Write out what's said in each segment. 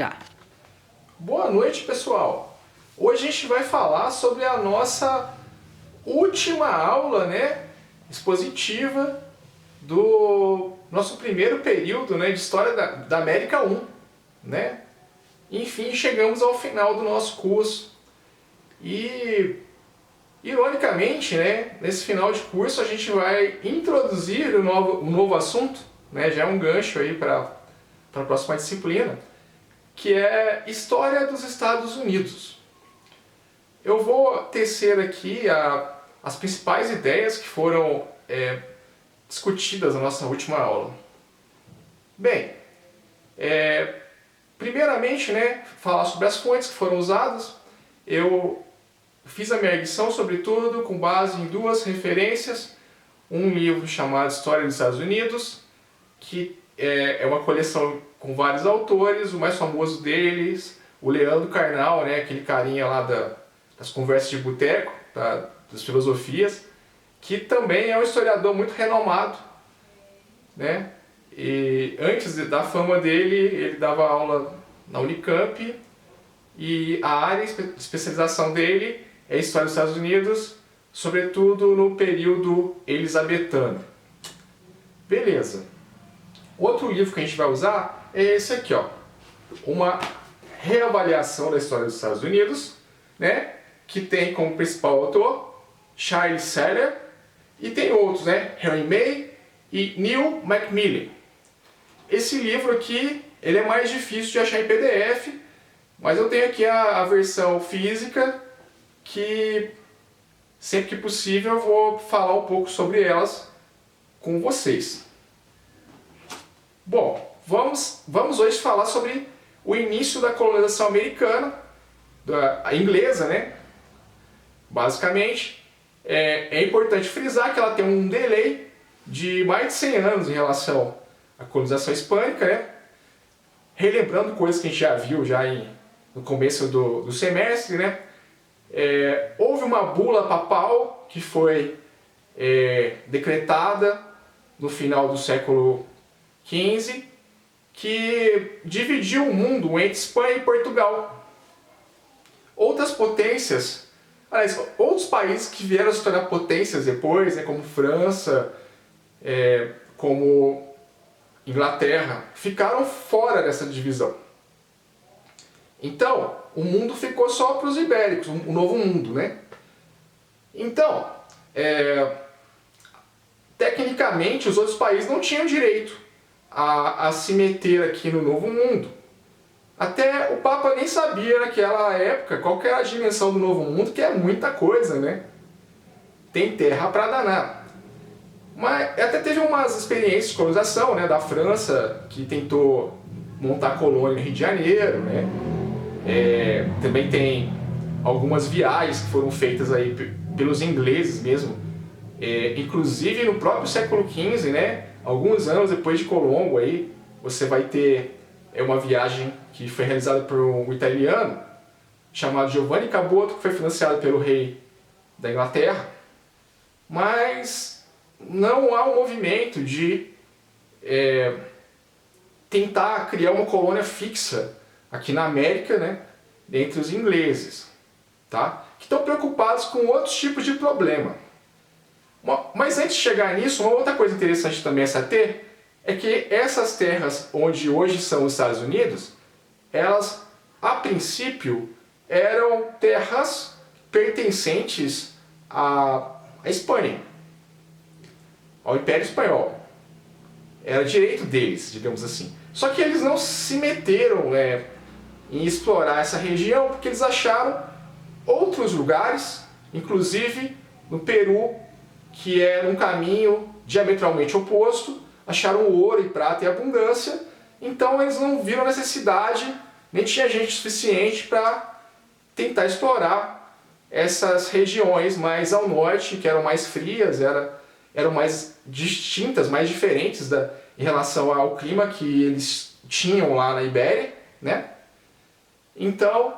Já. Boa noite, pessoal! Hoje a gente vai falar sobre a nossa última aula, expositiva do nosso primeiro período, de História da América 1, Enfim, chegamos ao final do nosso curso e, ironicamente, nesse final de curso a gente vai introduzir um novo assunto, já é um gancho aí para a próxima disciplina, que é História dos Estados Unidos. Eu vou tecer aqui as principais ideias que foram discutidas na nossa última aula. Bem, primeiramente, falar sobre as fontes que foram usadas. Eu fiz a minha edição, sobretudo, com base em duas referências. Um livro chamado História dos Estados Unidos, que é uma coleção com vários autores. O mais famoso deles, o Leandro Carnal, aquele carinha lá das conversas de boteco, das filosofias, que também é um historiador muito renomado, E antes da fama dele, ele dava aula na Unicamp, e a área de especialização dele é História dos Estados Unidos, sobretudo no período elisabetano. Beleza. Outro livro que a gente vai usar é esse aqui, Uma reavaliação da história dos Estados Unidos, que tem como principal autor Charles Seiler, e tem outros, Henry May e Neil Macmillan. Esse livro aqui, ele é mais difícil de achar em PDF, mas eu tenho aqui a versão física, que sempre que possível eu vou falar um pouco sobre elas com vocês. Bom, vamos hoje falar sobre o início da colonização americana, a inglesa, Basicamente, é importante frisar que ela tem um delay de mais de 100 anos em relação à colonização hispânica, Relembrando coisas que a gente já viu no começo do semestre, houve uma bula papal que foi decretada no final do século XV, que dividiu o mundo entre Espanha e Portugal. Outras potências, outros países que vieram se tornar potências depois, como França, como Inglaterra, ficaram fora dessa divisão. Então, o mundo ficou só para os ibéricos, o novo mundo, Então, tecnicamente, os outros países não tinham direito a se meter aqui no novo mundo. Até o Papa nem sabia naquela época qual que era a dimensão do novo mundo, que é muita coisa, Tem terra para danar. Mas até teve umas experiências de colonização, da França, que tentou montar colônia no Rio de Janeiro, Também tem algumas viagens que foram feitas aí pelos ingleses mesmo, inclusive no próprio século XV, alguns anos depois de Colombo, aí você vai ter uma viagem que foi realizada por um italiano chamado Giovanni Caboto, que foi financiado pelo rei da Inglaterra, mas não há um movimento de tentar criar uma colônia fixa aqui na América, entre os ingleses, que estão preocupados com outros tipos de problema. Mas antes de chegar nisso, uma outra coisa interessante também a se ater é que essas terras onde hoje são os Estados Unidos, elas, a princípio, eram terras pertencentes à Espanha, ao Império Espanhol. Era direito deles, digamos assim. Só que eles não se meteram em explorar essa região porque eles acharam outros lugares, inclusive no Peru, que era um caminho diametralmente oposto, acharam ouro e prata em abundância, então eles não viram necessidade, nem tinha gente suficiente para tentar explorar essas regiões mais ao norte, que eram mais frias, eram mais distintas, mais diferentes em relação ao clima que eles tinham lá na Ibéria, Então,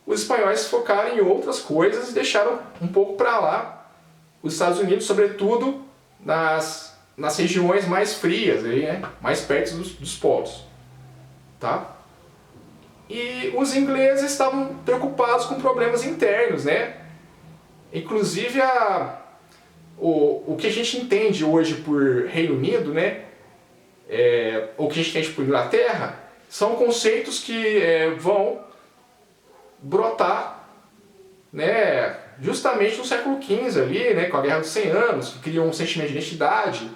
os espanhóis focaram em outras coisas e deixaram um pouco para lá os Estados Unidos, sobretudo nas regiões mais frias, mais perto dos polos. E os ingleses estavam preocupados com problemas internos, né? Inclusive o que a gente entende hoje por Reino Unido, né? O que a gente entende por Inglaterra, são conceitos que vão brotar, né, justamente no século XV ali, né, com a Guerra dos 100 Anos, que criou um sentimento de identidade,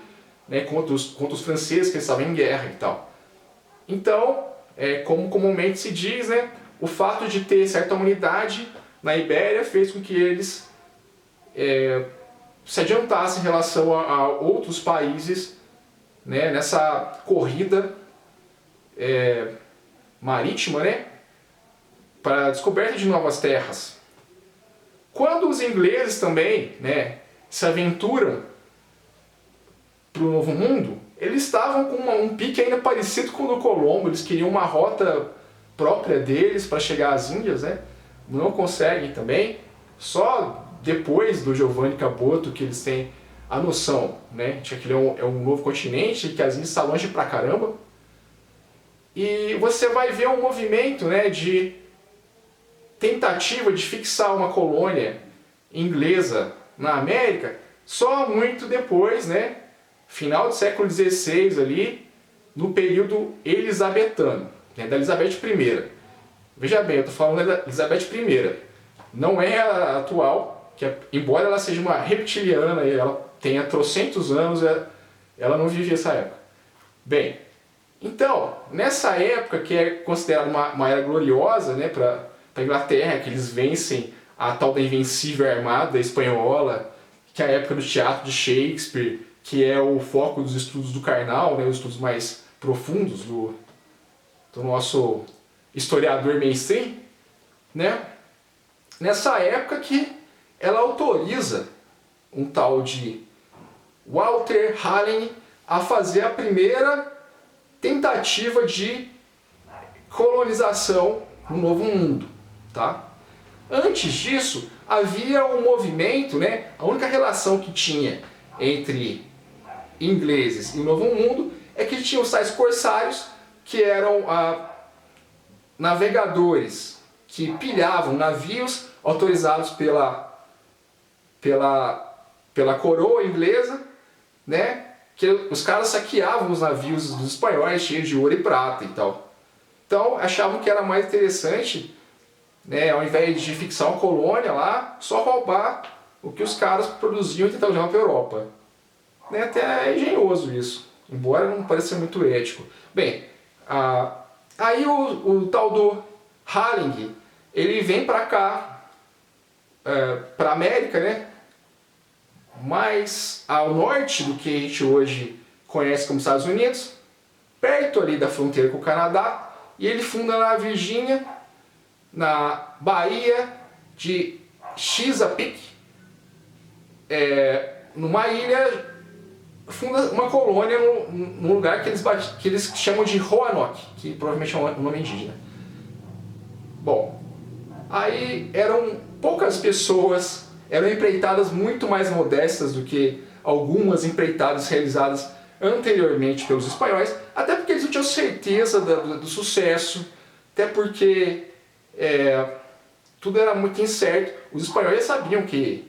né, contra os franceses que estavam em guerra e tal. Então, como comumente se diz, né, o fato de ter certa unidade na Ibéria fez com que eles se adiantassem em relação a outros países, né, nessa corrida marítima, né, para a descoberta de novas terras. Quando os ingleses também, né, se aventuram para o Novo Mundo, eles estavam com um pique ainda parecido com o do Colombo. Eles queriam uma rota própria deles para chegar às Índias, né? Não conseguem também. Só depois do Giovanni Caboto que eles têm a noção, né, de que aquilo é um novo continente e que as Índias estão longe pra caramba. E você vai ver um movimento, né, de tentativa de fixar uma colônia inglesa na América só muito depois, né, final do século XVI ali, no período elisabetano, né, da Elizabeth I. Veja bem, eu estou falando da Elizabeth I, não é a atual, que embora ela seja uma reptiliana e ela tenha trocentos anos, ela não vivia essa época. Bem, então, nessa época que é considerada uma era gloriosa, né, para a Inglaterra, que eles vencem a tal da Invencível Armada Espanhola, que é a época do teatro de Shakespeare, que é o foco dos estudos do Karnal, né, os estudos mais profundos do nosso historiador mainstream, né? Nessa época que ela autoriza um tal de Walter Raleigh a fazer a primeira tentativa de colonização no Novo Mundo, tá? Antes disso, havia um movimento, né? A única relação que tinha entre ingleses e o Novo Mundo é que tinham os tais corsários, que eram navegadores que pilhavam navios autorizados pela coroa inglesa, né? Que os caras saqueavam os navios dos espanhóis cheios de ouro e prata e tal. Então achavam que era mais interessante, né, ao invés de fixar uma colônia lá, só roubar o que os caras produziam e tentar levar para a Europa. Né, até é engenhoso isso, embora não pareça muito ético. Bem, aí o tal do Raleigh, ele vem para cá, para a América, né? Mais ao norte do que a gente hoje conhece como Estados Unidos, perto ali da fronteira com o Canadá, e ele funda na Virgínia, na Baía de Chesapeake, numa ilha, funda uma colônia num lugar que eles chamam de Roanoke, que provavelmente é um nome indígena. Bom, aí eram poucas pessoas, eram empreitadas muito mais modestas do que algumas empreitadas realizadas anteriormente pelos espanhóis, até porque eles não tinham certeza do sucesso, até porque tudo era muito incerto. Os espanhóis sabiam que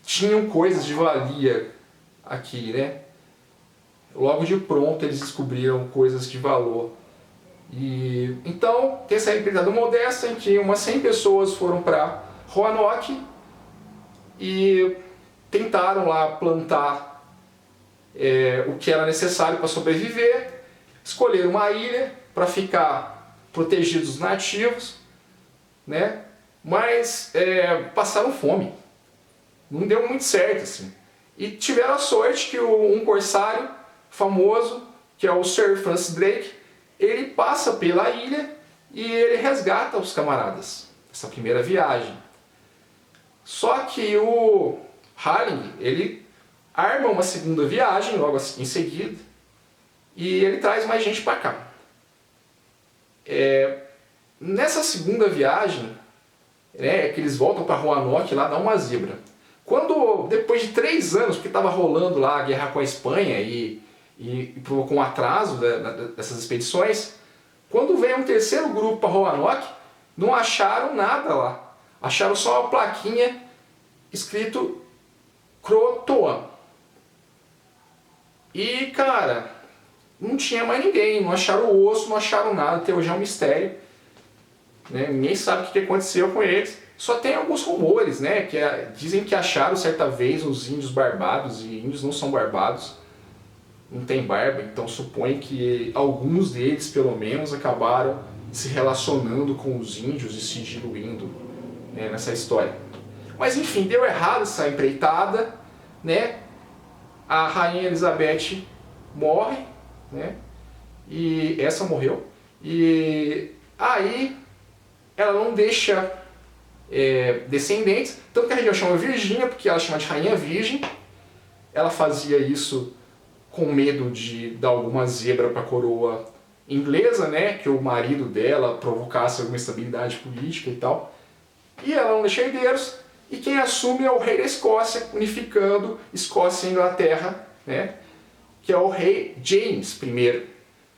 tinham coisas de valia aqui, né? Logo de pronto eles descobriram coisas de valor. E então tem essa empreitada modesta em que umas 100 pessoas foram para Roanoke e tentaram lá plantar o que era necessário para sobreviver, escolheram uma ilha para ficar protegidos dos nativos, né? Mas passaram fome, não deu muito certo assim. E tiveram a sorte que um corsário famoso, que é o Sir Francis Drake, ele passa pela ilha e ele resgata os camaradas nessa primeira viagem. Só que o Raleigh, ele arma uma segunda viagem logo em seguida e ele traz mais gente para cá. Nessa segunda viagem, né, que eles voltam para Roanoke, lá dá uma zebra. Quando, depois de 3 anos, porque estava rolando lá a guerra com a Espanha e provocou um atraso dessas expedições, quando vem aí um terceiro grupo para Roanoke, não acharam nada lá. Acharam só uma plaquinha escrito Croatoan. E, cara, não tinha mais ninguém, não acharam o osso, não acharam nada, até hoje é um mistério. Né? Ninguém sabe o que aconteceu com eles. Só tem alguns rumores, né? Dizem que acharam certa vez os índios barbados, e índios não são barbados, não tem barba, então supõe que alguns deles, pelo menos, acabaram se relacionando com os índios e se diluindo, né, nessa história. Mas enfim, deu errado essa empreitada, né? A rainha Elizabeth morre, né? E essa morreu. E aí ela não deixa descendentes, tanto que a região chama Virgínia, porque ela chama de rainha virgem. Ela fazia isso com medo de dar alguma zebra para a coroa inglesa, né? Que o marido dela provocasse alguma instabilidade política e tal. E ela não deixa herdeiros. E quem assume é o rei da Escócia, unificando Escócia e Inglaterra, né? Que é o rei James I,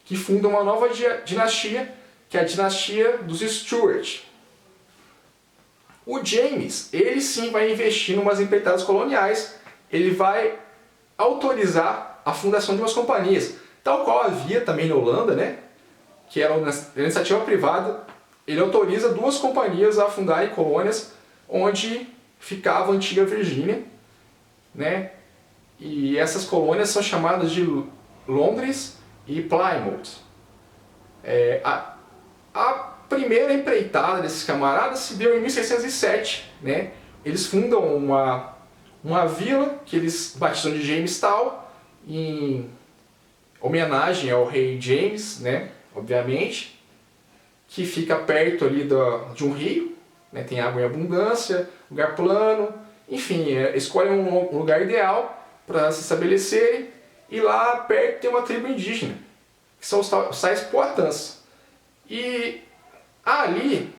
que funda uma nova dinastia, que é a dinastia dos Stuart. O James, ele sim vai investir em umas empreitadas coloniais, ele vai autorizar a fundação de umas companhias, tal qual havia também na Holanda, né? Que era uma iniciativa privada. Ele autoriza 2 companhias a fundarem colônias onde ficava a antiga Virgínia, né? E essas colônias são chamadas de Londres e Plymouth. A primeira empreitada desses camaradas se deu em 1607, né? Eles fundam uma vila que eles batizam de Jamestown, em homenagem ao rei James, né? Obviamente, que fica perto ali de um rio, né? Tem água em abundância, lugar plano, enfim, escolhem um lugar ideal para se estabelecerem, e lá perto tem uma tribo indígena, que são os tais Powhatans. E ali